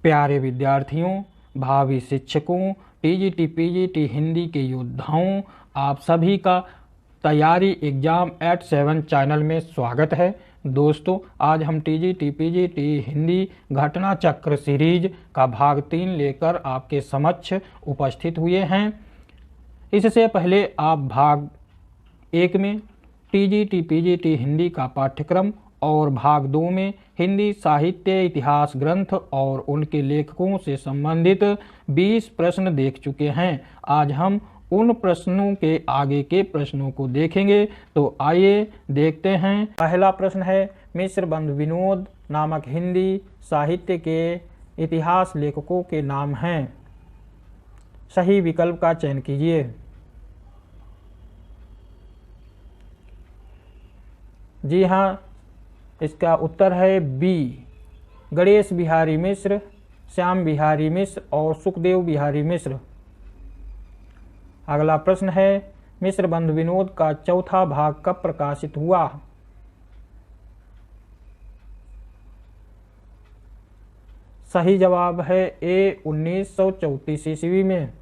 प्यारे विद्यार्थियों, भावी शिक्षकों, टीजीटी पीजीटी हिंदी के योद्धाओं, आप सभी का तैयारी एग्जाम एट 7 चैनल में स्वागत है। दोस्तों, आज हम टीजीटी पीजीटी हिंदी घटना चक्र सीरीज का भाग 3 लेकर आपके समक्ष उपस्थित हुए हैं। इससे पहले आप भाग 1 में टीजीटी पीजीटी हिंदी का पाठ्यक्रम और भाग 2 में हिंदी साहित्य इतिहास ग्रंथ और उनके लेखकों से संबंधित 20 प्रश्न देख चुके हैं। आज हम उन प्रश्नों के आगे के प्रश्नों को देखेंगे। तो आइए देखते हैं। पहला प्रश्न है, मिश्र बंधु विनोद नामक हिंदी साहित्य के इतिहास लेखकों के नाम हैं। सही विकल्प का चयन कीजिए। जी हाँ, इसका उत्तर है बी, गणेश बिहारी मिश्र, श्याम बिहारी मिश्र और सुखदेव बिहारी मिश्र। अगला प्रश्न है, मिश्र बंधु विनोद का चौथा भाग कब प्रकाशित हुआ? सही जवाब है ए, 1934 ईस्वी में।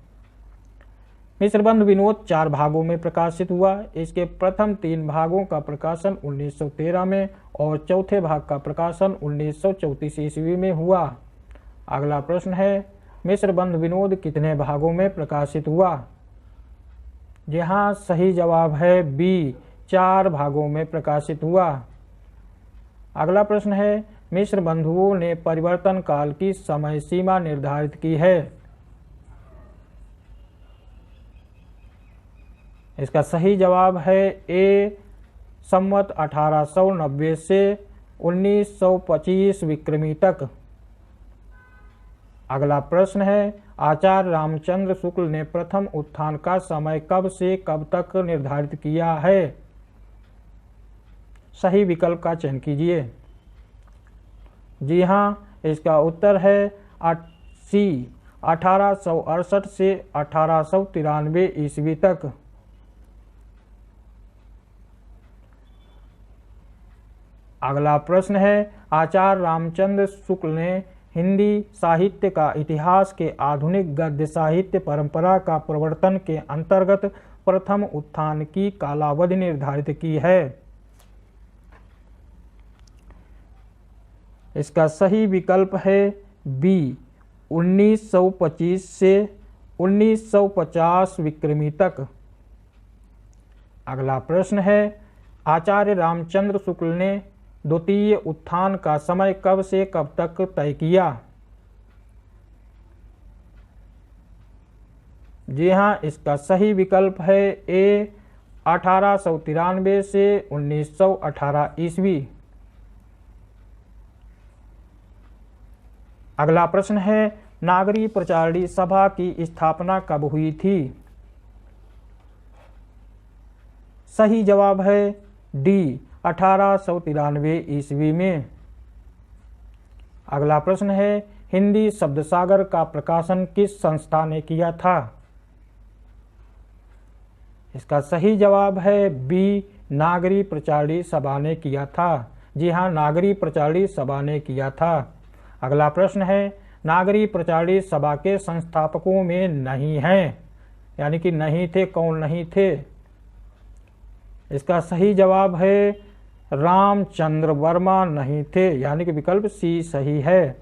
मिश्र बंधु विनोद 4 भागों में प्रकाशित हुआ। इसके प्रथम 3 भागों का प्रकाशन 1913 में और चौथे भाग का प्रकाशन 1934 ईस्वी में हुआ। अगला प्रश्न है, मिश्र बंधु विनोद कितने भागों में प्रकाशित हुआ? जी हाँ, सही जवाब है बी, 4 भागों में प्रकाशित हुआ। अगला प्रश्न है, मिश्र बंधुओं ने परिवर्तन काल की समय सीमा निर्धारित की है। इसका सही जवाब है ए, संवत 1890 से 1925 विक्रमी तक। अगला प्रश्न है, आचार्य रामचंद्र शुक्ल ने प्रथम उत्थान का समय कब से कब तक निर्धारित किया है? सही विकल्प का चयन कीजिए। जी हाँ, इसका उत्तर है सी, 1868 से 1893 ईस्वी तक। अगला प्रश्न है, आचार्य रामचंद्र शुक्ल ने हिंदी साहित्य का इतिहास के आधुनिक गद्य साहित्य परंपरा का प्रवर्तन के अंतर्गत प्रथम उत्थान की कालावधि निर्धारित की है। इसका सही विकल्प है बी, 1925 से 1950 विक्रमी तक। अगला प्रश्न है, आचार्य रामचंद्र शुक्ल ने द्वितीय उत्थान का समय कब से कब तक तय किया? जी हाँ, इसका सही विकल्प है ए, 1893 से 1918 ईस्वी। अगला प्रश्न है, नागरी प्रचारणी सभा की स्थापना कब हुई थी? सही जवाब है डी, 1893 ईस्वी में। अगला प्रश्न है, हिंदी शब्द सागर का प्रकाशन किस संस्था ने किया था? इसका सही जवाब है बी, नागरी प्रचारणी सभा ने किया था। जी हाँ, नागरी प्रचारणी सभा ने किया था। अगला प्रश्न है, नागरी प्रचारणी सभा के संस्थापकों में नहीं हैं, यानी कि नहीं थे, कौन नहीं थे? इसका सही जवाब है रामचंद्र वर्मा नहीं थे, यानी कि विकल्प सी सही है।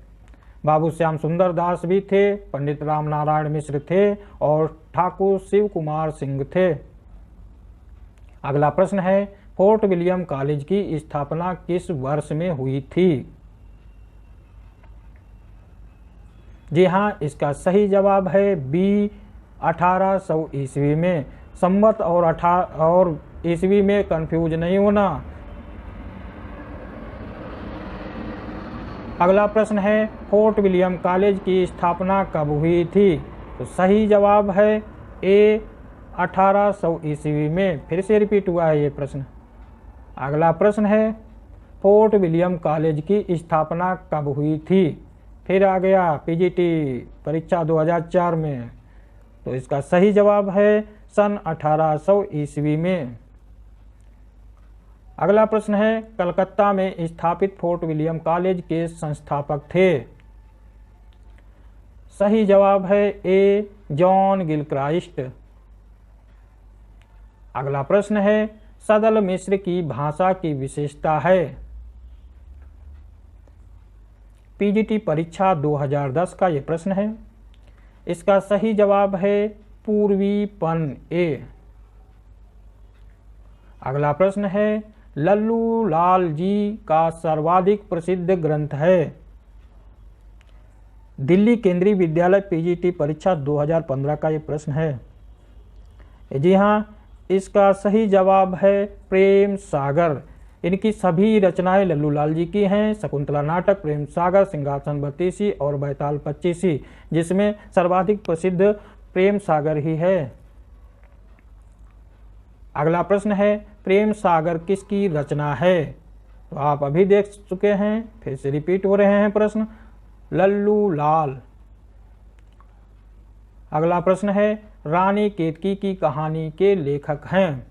बाबू श्याम सुंदर दास भी थे, पंडित राम नारायण मिश्र थे और ठाकुर शिव कुमार सिंह थे। अगला प्रश्न है, फोर्ट विलियम कॉलेज की स्थापना किस वर्ष में हुई थी? जी हाँ, इसका सही जवाब है बी, 1800 ईस्वी में। संवत और ईस्वी में कंफ्यूज नहीं होना। अगला प्रश्न है, फोर्ट विलियम कॉलेज की स्थापना कब हुई थी? तो सही जवाब है ए, 1800 ईस्वी में। फिर से रिपीट हुआ है ये प्रश्न। अगला प्रश्न है, फोर्ट विलियम कॉलेज की स्थापना कब हुई थी? फिर आ गया पीजीटी परीक्षा 2004 में। तो इसका सही जवाब है सन 1800 ईस्वी में। अगला प्रश्न है, कलकत्ता में स्थापित फोर्ट विलियम कॉलेज के संस्थापक थे? सही जवाब है ए जॉन गिलक्राइस्ट। अगला प्रश्न है सदल मिश्र की भाषा की विशेषता है। पीजीटी परीक्षा 2010 का यह प्रश्न है। इसका सही जवाब है पूर्वीपन ए। अगला प्रश्न है लल्लू लाल जी का सर्वाधिक प्रसिद्ध ग्रंथ है। दिल्ली केंद्रीय विद्यालय पीजीटी परीक्षा 2015 का यह प्रश्न है। जी हाँ, इसका सही जवाब है प्रेम सागर। इनकी सभी रचनाएं लल्लू लाल जी की हैं। शकुंतला नाटक, प्रेम सागर, सिंहासन बत्तीसी और बैताल पच्चीसी, जिसमें सर्वाधिक प्रसिद्ध प्रेम सागर ही है। अगला प्रश्न है प्रेम सागर किसकी रचना है। तो आप अभी देख चुके हैं, फिर से रिपीट हो रहे हैं प्रश्न, लल्लू लाल। अगला प्रश्न है रानी केतकी की कहानी के लेखक हैं।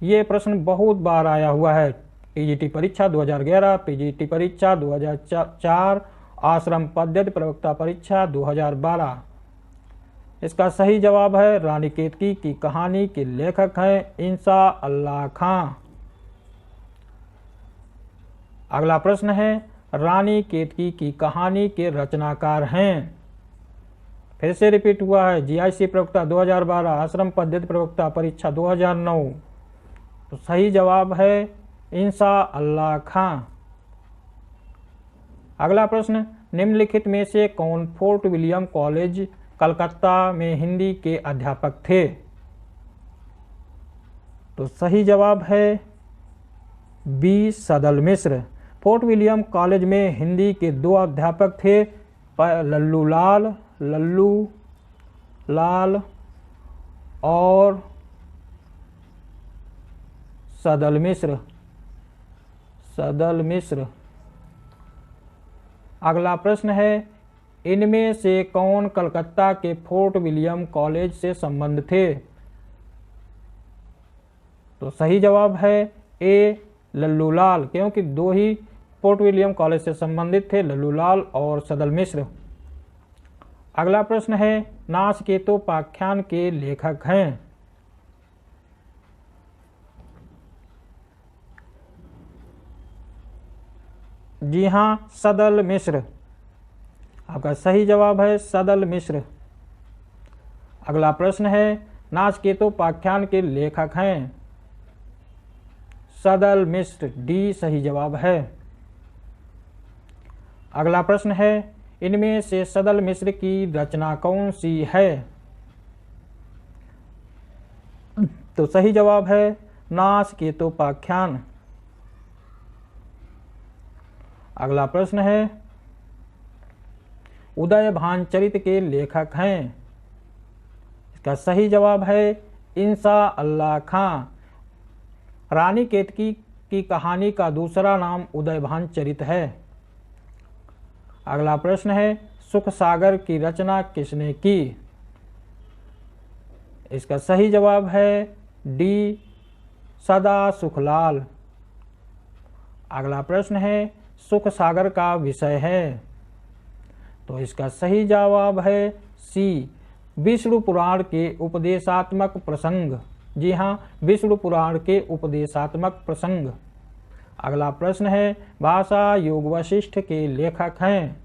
ये प्रश्न बहुत बार आया हुआ है। पीजीटी परीक्षा 2011, पीजीटी परीक्षा 2004, आश्रम पद्धति प्रवक्ता परीक्षा 2012। इसका सही जवाब है रानी केतकी की कहानी के लेखक हैं इंसा अल्लाह खां। अगला प्रश्न है रानी केतकी की कहानी के रचनाकार हैं। फिर से रिपीट हुआ है, जीआईसी प्रवक्ता 2012, आश्रम पद्धति प्रवक्ता परीक्षा 2009। तो सही जवाब है इंसा अल्लाह खां। अगला प्रश्न निम्नलिखित में से कौन फोर्ट विलियम कॉलेज कलकत्ता में हिंदी के अध्यापक थे। तो सही जवाब है बी सदल मिश्र। फोर्ट विलियम कॉलेज में हिंदी के दो अध्यापक थे, लल्लू लाल और सदल मिश्र। अगला प्रश्न है इनमें से कौन कलकत्ता के फोर्ट विलियम कॉलेज से संबंध थे। तो सही जवाब है ए लल्लू लाल, क्योंकि दो ही फोर्ट विलियम कॉलेज से संबंधित थे, लल्लू लाल और सदल मिश्र। अगला प्रश्न है नाचकेतोपाख्यान के लेखक हैं। जी हाँ, सदल मिश्र। आपका सही जवाब है सदल मिश्र। अगला प्रश्न है नाचकेतोपाख्यान के लेखक हैं सदल मिश्र, डी सही जवाब है। अगला प्रश्न है इनमें से सदल मिश्र की रचना कौन सी है। तो सही जवाब है नाचकेतोपाख्यान। अगला प्रश्न है उदयभान चरित के लेखक हैं। इसका सही जवाब है इंसा अल्लाह खां। रानी केतकी की कहानी का दूसरा नाम उदयभान चरित है। अगला प्रश्न है सुख सागर की रचना किसने की। इसका सही जवाब है डी सदा सुखलाल। अगला प्रश्न है सुख सागर का विषय है। तो इसका सही जवाब है सी विष्णु पुराण के उपदेशात्मक प्रसंग। जी हाँ, विष्णु पुराण के उपदेशात्मक प्रसंग। अगला प्रश्न है भाषा योग वशिष्ठ के लेखक हैं।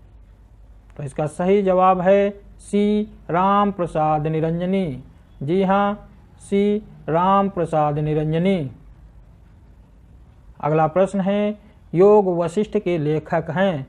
तो इसका सही जवाब है सी राम प्रसाद निरंजनी। जी हाँ, सी राम प्रसाद निरंजनी। अगला प्रश्न है योग वशिष्ठ के लेखक हैं।